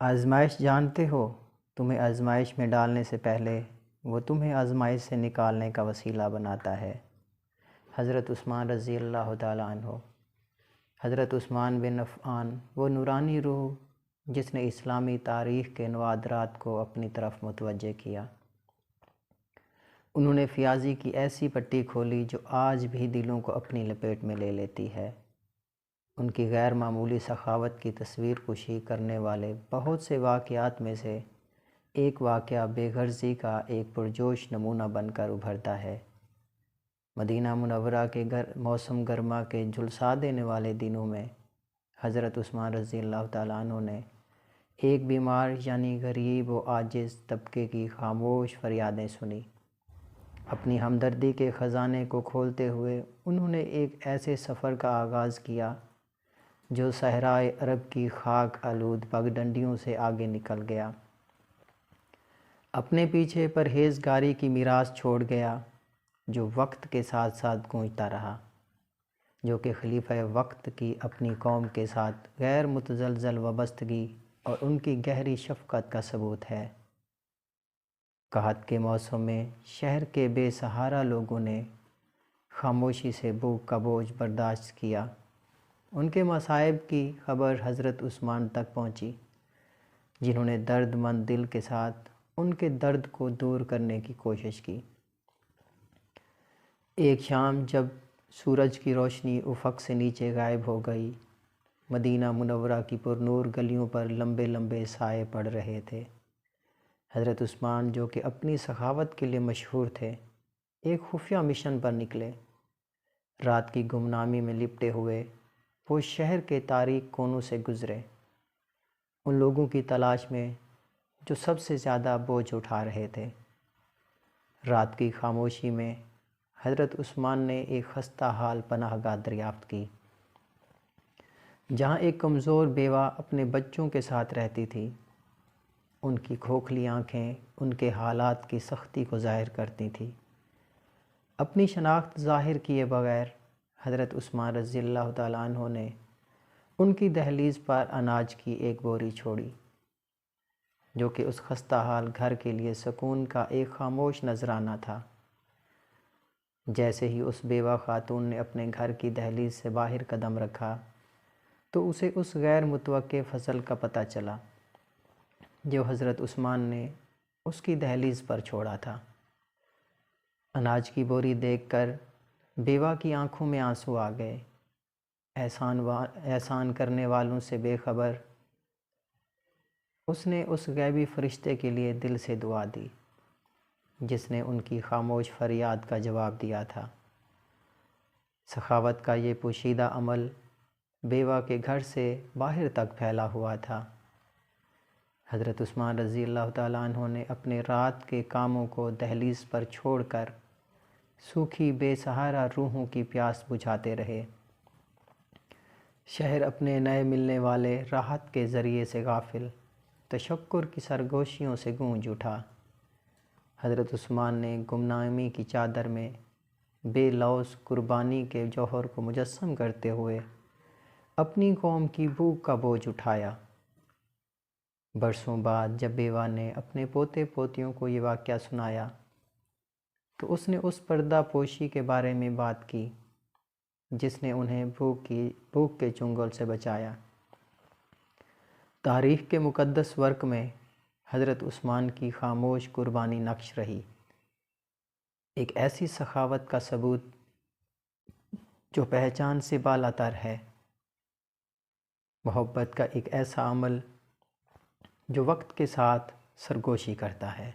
آزمائش جانتے ہو، تمہیں آزمائش میں ڈالنے سے پہلے وہ تمہیں آزمائش سے نکالنے کا وسیلہ بناتا ہے۔ حضرت عثمان رضی اللہ تعالیٰ عنہ۔ حضرت عثمان بن عفان وہ نورانی روح جس نے اسلامی تاریخ کے نوادرات کو اپنی طرف متوجہ کیا۔ انہوں نے فیاضی کی ایسی پٹی کھولی جو آج بھی دلوں کو اپنی لپیٹ میں لے لیتی ہے۔ ان کی غیر معمولی سخاوت کی تصویر کشی کرنے والے بہت سے واقعات میں سے ایک واقعہ بے غرضی کا ایک پرجوش نمونہ بن کر ابھرتا ہے۔ مدینہ منورہ کے موسم گرما کے جھلسا دینے والے دنوں میں حضرت عثمان رضی اللہ تعالیٰ عنہ نے ایک بیمار یعنی غریب و عاجز طبقے کی خاموش فریادیں سنی۔ اپنی ہمدردی کے خزانے کو کھولتے ہوئے انہوں نے ایک ایسے سفر کا آغاز کیا جو صحرائے عرب کی خاک آلود پگڈنڈیوں سے آگے نکل گیا۔ اپنے پیچھے پرہیزگاری کی میراث چھوڑ گیا جو وقت کے ساتھ ساتھ گونجتا رہا، جو کہ خلیفہ وقت کی اپنی قوم کے ساتھ غیر متزلزل وابستگی اور ان کی گہری شفقت کا ثبوت ہے۔ قحط کے موسم میں شہر کے بے سہارا لوگوں نے خاموشی سے بھوک کا بوجھ برداشت کیا۔ ان کے مصائب کی خبر حضرت عثمان تک پہنچی، جنہوں نے درد مند دل کے ساتھ ان کے درد کو دور کرنے کی کوشش کی۔ ایک شام جب سورج کی روشنی افق سے نیچے غائب ہو گئی، مدینہ منورہ کی پرنور گلیوں پر لمبے لمبے سائے پڑ رہے تھے۔ حضرت عثمان جو کہ اپنی سخاوت کے لیے مشہور تھے، ایک خفیہ مشن پر نکلے۔ رات کی گمنامی میں لپٹے ہوئے وہ شہر کے تاریک کونوں سے گزرے، ان لوگوں کی تلاش میں جو سب سے زیادہ بوجھ اٹھا رہے تھے۔ رات کی خاموشی میں حضرت عثمان نے ایک خستہ حال پناہ گاہ دریافت کی، جہاں ایک کمزور بیوہ اپنے بچوں کے ساتھ رہتی تھی۔ ان کی کھوکھلی آنکھیں ان کے حالات کی سختی کو ظاہر کرتی تھیں۔ اپنی شناخت ظاہر کیے بغیر حضرت عثمان رضی اللہ تعالیٰ عنہ نے ان کی دہلیز پر اناج کی ایک بوری چھوڑی، جو کہ اس خستہ حال گھر کے لیے سکون کا ایک خاموش نذرانہ تھا۔ جیسے ہی اس بیوہ خاتون نے اپنے گھر کی دہلیز سے باہر قدم رکھا تو اسے اس غیر متوقع فضل کا پتہ چلا جو حضرت عثمان نے اس کی دہلیز پر چھوڑا تھا۔ اناج کی بوری دیکھ کر بیوہ کی آنکھوں میں آنسو آ گئے۔ احسان کرنے والوں سے بے خبر اس نے اس غیبی فرشتے کے لیے دل سے دعا دی جس نے ان کی خاموش فریاد کا جواب دیا تھا۔ سخاوت کا یہ پوشیدہ عمل بیوہ کے گھر سے باہر تک پھیلا ہوا تھا۔ حضرت عثمان رضی اللہ تعالیٰ عنہ نے اپنے رات کے کاموں کو دہلیز پر چھوڑ کر سوکھی بے سہارا روحوں کی پیاس بجھاتے رہے۔ شہر اپنے نئے ملنے والے راحت کے ذریعے سے غافل تشکر کی سرگوشیوں سے گونج اٹھا۔ حضرت عثمان نے گمنامی کی چادر میں بے لوث قربانی کے جوہر کو مجسم کرتے ہوئے اپنی قوم کی بھوک کا بوجھ اٹھایا۔ برسوں بعد جب بیوہ نے اپنے پوتے پوتیوں کو یہ واقعہ سنایا تو اس نے اس پردہ پوشی کے بارے میں بات کی جس نے انہیں بھوک کے چنگل سے بچایا۔ تاریخ کے مقدس ورق میں حضرت عثمان کی خاموش قربانی نقش رہی، ایک ایسی سخاوت کا ثبوت جو پہچان سے بالا تر ہے، محبت کا ایک ایسا عمل جو وقت کے ساتھ سرگوشی کرتا ہے۔